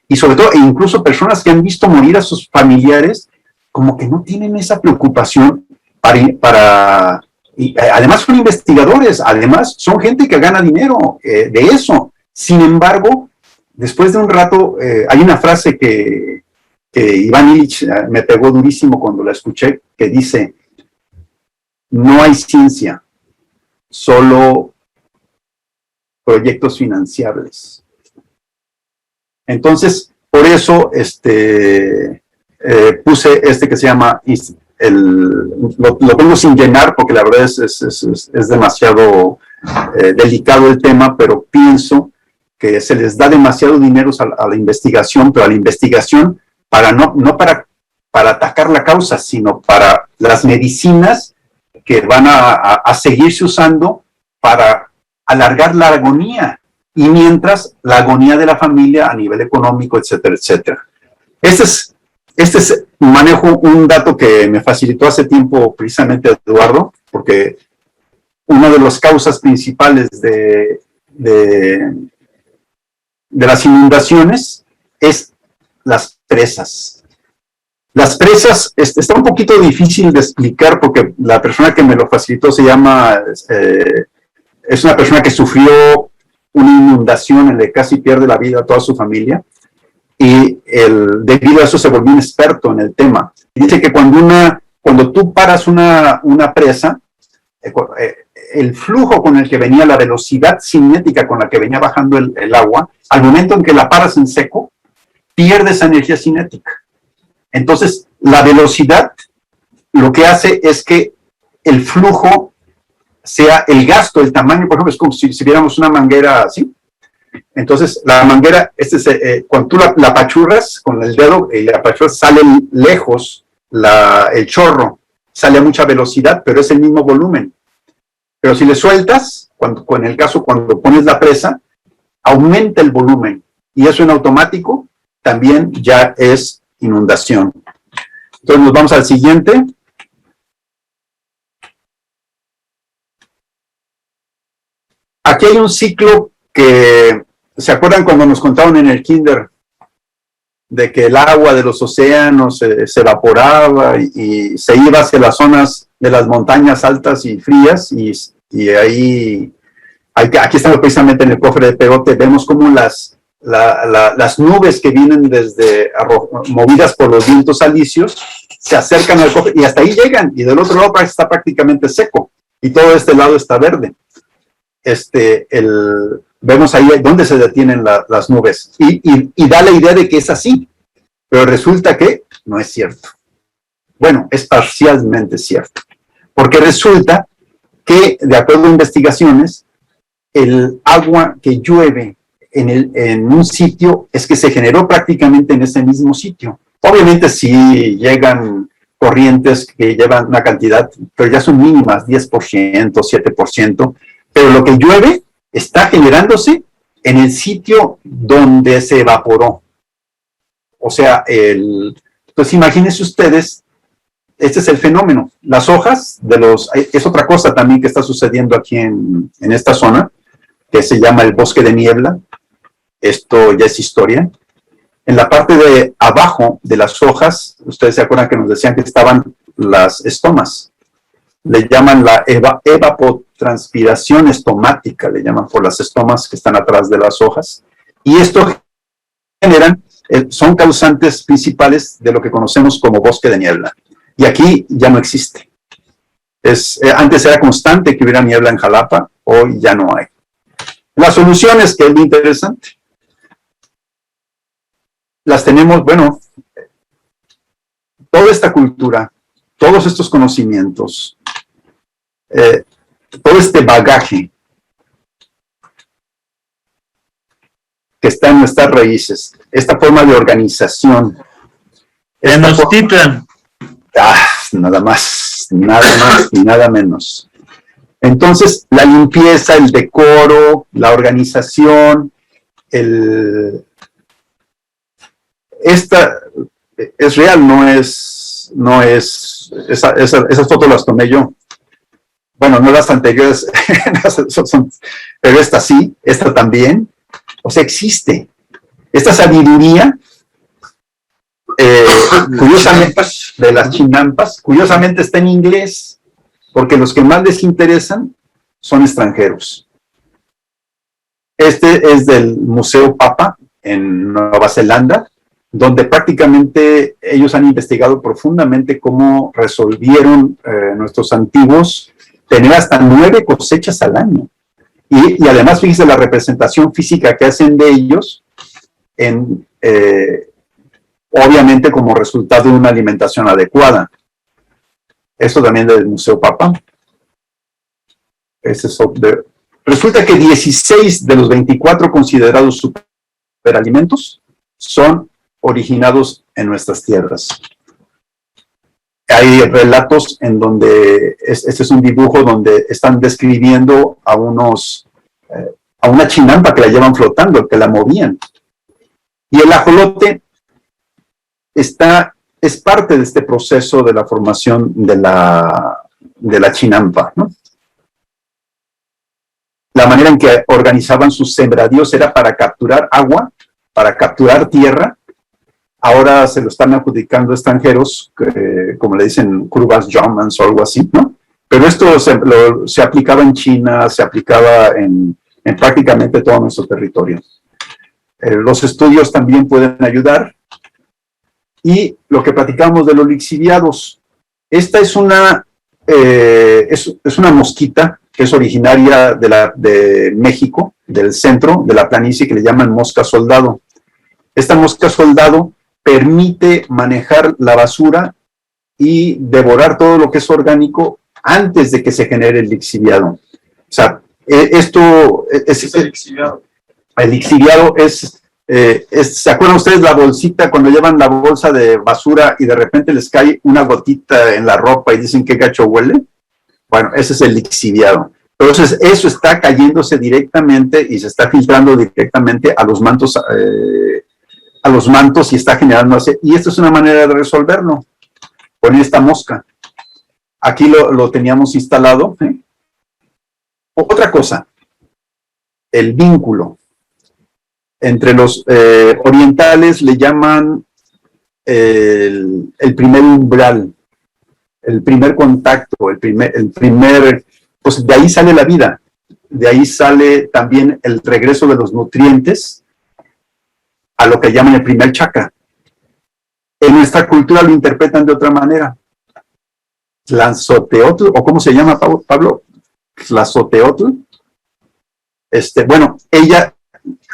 y sobre todo, e incluso personas que han visto morir a sus familiares, como que no tienen esa preocupación y además son investigadores, además son gente que gana dinero de eso. Sin embargo, después de un rato, hay una frase que que Iván Illich me pegó durísimo cuando la escuché, que dice, no hay ciencia, solo proyectos financiables. Entonces, por eso puse que se llama, lo tengo sin llenar porque la verdad es demasiado delicado el tema, pero pienso que se les da demasiado dinero a la investigación, pero a la investigación no para atacar la causa, sino para las medicinas que van a seguirse usando para alargar la agonía, y mientras la agonía de la familia a nivel económico, etcétera, etcétera. Manejo un dato que me facilitó hace tiempo precisamente Eduardo, porque una de las causas principales de las inundaciones es las presas. Las presas está un poquito difícil de explicar porque la persona que me lo facilitó es una persona que sufrió una inundación en la que casi pierde la vida a toda su familia, y debido a eso se volvió un experto en el tema. Dice que cuando tú paras una presa, el flujo con el que venía, la velocidad cinética con la que venía bajando el agua, al momento en que la paras en seco, pierde esa energía cinética. Entonces, la velocidad lo que hace es que el flujo sea el gasto, el tamaño, por ejemplo, es como si viéramos una manguera así. Entonces, la manguera, cuando tú la apachurras con el dedo, y la apachurras, sale lejos el chorro, sale a mucha velocidad, pero es el mismo volumen. Pero si le sueltas, cuando pones la presa, aumenta el volumen, y eso en automático también ya es inundación. Entonces nos vamos al siguiente. Aquí hay un ciclo que, ¿se acuerdan cuando nos contaron en el kinder de que el agua de los océanos se evaporaba y se iba hacia las zonas de las montañas altas y frías? Y aquí estamos precisamente en el cofre de Perote, vemos cómo las nubes que vienen movidas por los vientos alisios se acercan al cofre y hasta ahí llegan, y del otro lado está prácticamente seco y todo este lado está verde. Vemos ahí donde se detienen las nubes y da la idea de que es así, pero resulta que no es cierto. Bueno, es parcialmente cierto, porque resulta que, de acuerdo a investigaciones, el agua que llueve en un sitio es que se generó prácticamente en ese mismo sitio. Obviamente sí llegan corrientes que llevan una cantidad, pero ya son mínimas, 10%, 7%, pero lo que llueve está generándose en el sitio donde se evaporó. O sea, entonces imagínense ustedes, este es el fenómeno. Las hojas es otra cosa también que está sucediendo aquí en esta zona, que se llama el bosque de niebla. Esto ya es historia. En la parte de abajo de las hojas, ustedes se acuerdan que nos decían que estaban las estomas. Le llaman la evapotranspiración estomática, le llaman por las estomas que están atrás de las hojas. Y esto son causantes principales de lo que conocemos como bosque de niebla. Y aquí ya no existe. Antes era constante que hubiera niebla en Jalapa, hoy ya no hay. Las soluciones, que es muy interesante, las tenemos, bueno, toda esta cultura, todos estos conocimientos, todo este bagaje que está en nuestras raíces, esta forma de organización. Tenochtitlan. Nada más y nada menos. Entonces, la limpieza, el decoro, la organización, esta es real, esas fotos las tomé yo. Bueno, no las anteriores, pero esta sí, esta también. O sea, existe. Esta sabiduría, curiosamente, de las chinampas, curiosamente está en inglés, porque los que más les interesan son extranjeros. Este es del Museo Papa en Nueva Zelanda, donde prácticamente ellos han investigado profundamente cómo resolvieron nuestros antiguos tener hasta 9 cosechas al año. Y además, fíjense la representación física que hacen de ellos, obviamente como resultado de una alimentación adecuada. Esto también del Museo Papa. Resulta que 16 de los 24 considerados superalimentos son originados en nuestras tierras. Hay relatos en donde, este es un dibujo donde están describiendo a una chinampa que la llevan flotando, que la movían. Y el ajolote es parte de este proceso de la formación de la chinampa, ¿no? La manera en que organizaban sus sembradíos era para capturar agua, para capturar tierra. Ahora se lo están adjudicando extranjeros, como le dicen, Krugers Germans o algo así, ¿no? Pero esto se aplicaba en China, se aplicaba en prácticamente todo nuestro territorio. Los estudios también pueden ayudar. Y lo que platicamos de los lixiviados. Esta es una mosquita que es originaria de México, del centro de la planicie, que le llaman mosca soldado. Esta mosca soldado permite manejar la basura y devorar todo lo que es orgánico antes de que se genere el lixiviado. O sea, esto es el lixiviado. El lixiviado ¿se acuerdan ustedes la bolsita cuando llevan la bolsa de basura y de repente les cae una gotita en la ropa y dicen qué gacho huele? Bueno, ese es el lixiviado. Entonces, eso está cayéndose directamente y se está filtrando directamente a los mantos, y está generando y esto es una manera de resolverlo con esta mosca. Aquí lo teníamos instalado. Otra cosa, el vínculo. Entre los orientales le llaman el primer umbral, el primer contacto, el primer, pues de ahí sale la vida, de ahí sale también el regreso de los nutrientes a lo que llaman el primer chakra. En nuestra cultura lo interpretan de otra manera. Tlazolteotl, o ¿cómo se llama, Pablo? Tlazolteotl. Bueno, ella,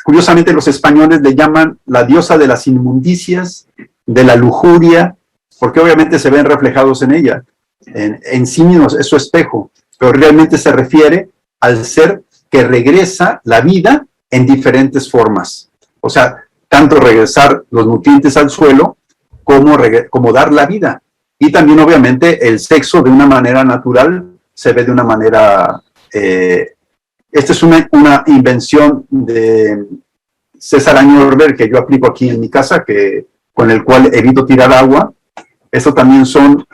curiosamente los españoles le llaman la diosa de las inmundicias, de la lujuria, porque obviamente se ven reflejados en ella. En sí mismos es su espejo, pero realmente se refiere al ser que regresa la vida en diferentes formas. O sea, tanto regresar los nutrientes al suelo como dar la vida. Y también, obviamente, el sexo de una manera natural se ve de una manera... esta es una invención de César Añorber que yo aplico aquí en mi casa, con el cual evito tirar agua. Esto también son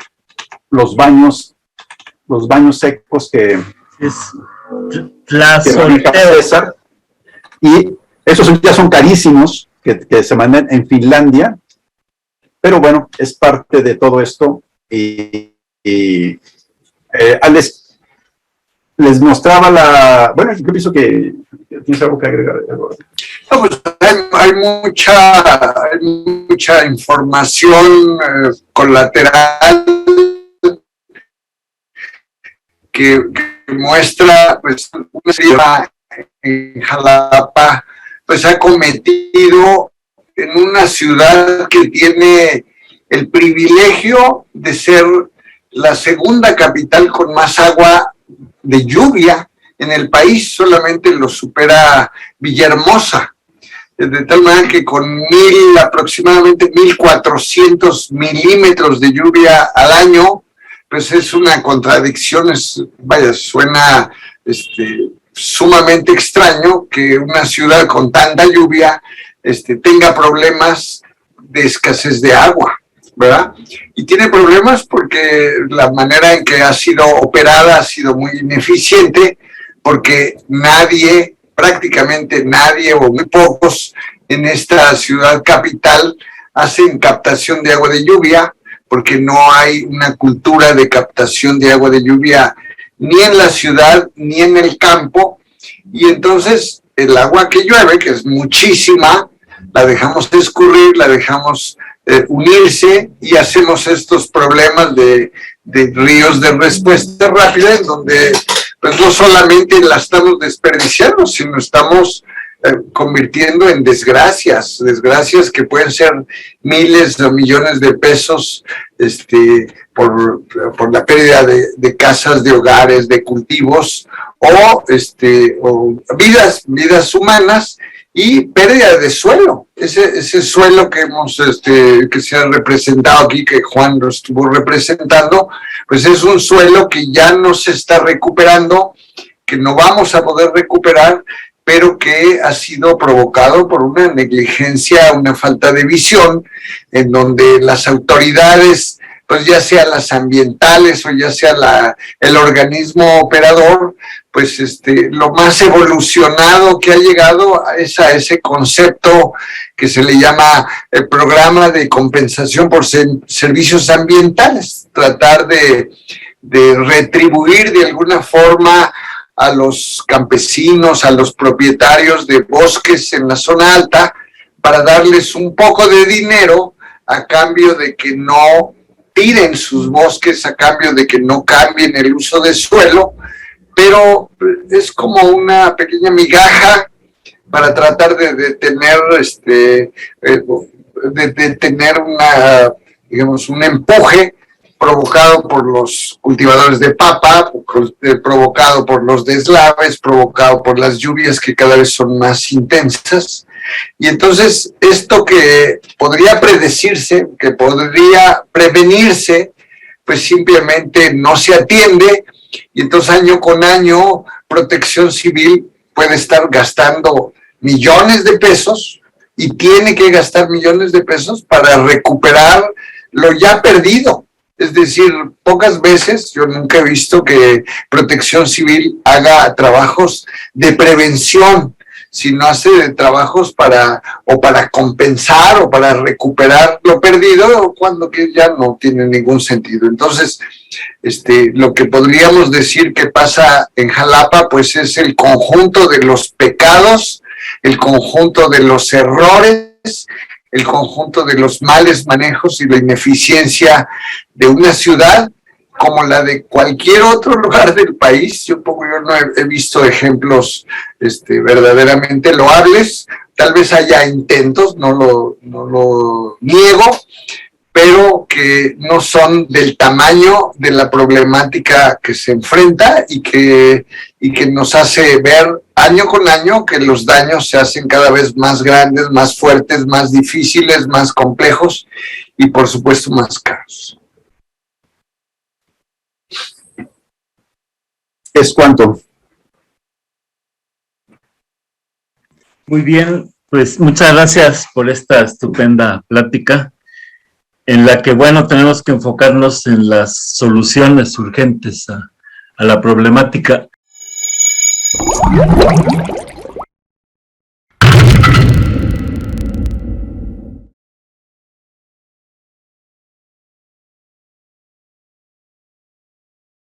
los baños secos que aplica César. Y esos ya son carísimos, que se mandan en Finlandia. Pero bueno, es parte de todo esto. Les mostraba bueno, yo pienso que tienes algo que agregar. No, pues hay mucha información colateral que muestra, pues, una ciudad en Jalapa, pues ha cometido en una ciudad que tiene el privilegio de ser la segunda capital con más agua de lluvia en el país. Solamente lo supera Villahermosa, de tal manera que con aproximadamente 1,400 milímetros de lluvia al año, pues es una contradicción. Suena sumamente extraño que una ciudad con tanta lluvia tenga problemas de escasez de agua, ¿verdad? Y tiene problemas porque la manera en que ha sido operada ha sido muy ineficiente, porque prácticamente nadie o muy pocos en esta ciudad capital hacen captación de agua de lluvia, porque no hay una cultura de captación de agua de lluvia ni en la ciudad ni en el campo. Y entonces el agua que llueve, que es muchísima, la dejamos escurrir, la dejamos unirse y hacemos estos problemas de ríos de respuesta rápida en donde pues no solamente la estamos desperdiciando, sino estamos convirtiendo en desgracias que pueden ser miles o millones de pesos por la pérdida de casas, de hogares, de cultivos o vidas humanas y pérdida de suelo. Ese suelo que que se ha representado aquí, que Juan lo estuvo representando, pues es un suelo que ya no se está recuperando, que no vamos a poder recuperar, pero que ha sido provocado por una negligencia, una falta de visión, en donde las autoridades, pues ya sea las ambientales o ya sea el organismo operador, pues lo más evolucionado que ha llegado es a ese concepto que se le llama el programa de compensación por servicios ambientales, tratar de retribuir de alguna forma a los campesinos, a los propietarios de bosques en la zona alta, para darles un poco de dinero a cambio de que no tiren sus bosques, a cambio de que no cambien el uso de suelo, pero es como una pequeña migaja para tratar de detener un empuje provocado por los cultivadores de papa, provocado por los deslaves, provocado por las lluvias que cada vez son más intensas. Y entonces esto que podría predecirse, que podría prevenirse, pues simplemente no se atiende, y entonces año con año Protección Civil puede estar gastando millones de pesos y tiene que gastar millones de pesos para recuperar lo ya perdido. Es decir, pocas veces, yo nunca he visto que Protección Civil haga trabajos de prevención, sino hace trabajos para compensar o para recuperar lo perdido, cuando que ya no tiene ningún sentido. Entonces, lo que podríamos decir que pasa en Jalapa, pues es el conjunto de los pecados, el conjunto de los errores, el conjunto de los males manejos y la ineficiencia de una ciudad como la de cualquier otro lugar del país. Yo no he visto ejemplos verdaderamente loables. Tal vez haya intentos, no lo niego, pero que no son del tamaño de la problemática que se enfrenta y que nos hace ver año con año que los daños se hacen cada vez más grandes, más fuertes, más difíciles, más complejos y por supuesto más caros. ¿Es cuánto? Muy bien, pues muchas gracias por esta estupenda plática, en la que, bueno, tenemos que enfocarnos en las soluciones urgentes a la problemática.